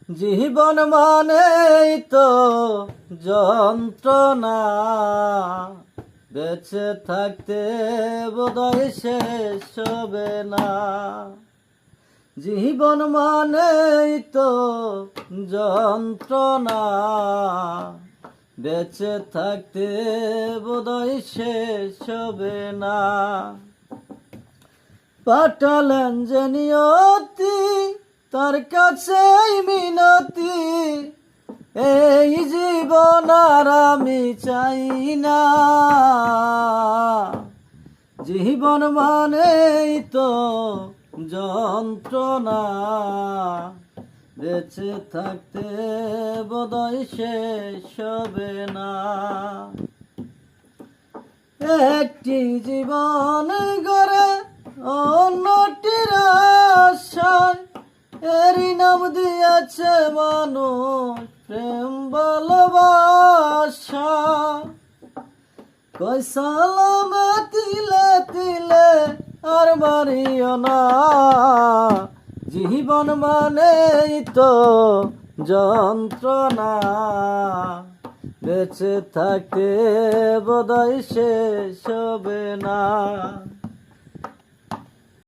জীবন মানেই তো যন্ত্রণা, বেঁচে থাকতে বোধহয় শেষ হবে না। জীবন মানেই তো যন্ত্রণা, বেঁচে থাকতে বোধহয় শেষ হবে না। পাঠালেন যে নিয়তি, তার কাছে মিনতি, এই জীবন আর আমি চাই না। জীবন মানেই তো যন্ত্রণা, বেঁচে থাকতে বোধহয় শেষ হবে না। একটি জীবন গড়ে অন্যটির আশায়, এরই নাম দিয়েছে মানুষ প্রেম ভালোবাসা। কই সালামে তিলে তিলে আর মারিও না। জীবন মানেই তো যন্ত্রণা, বেঁচে থাকতে বোধহয় শেষ হবে না।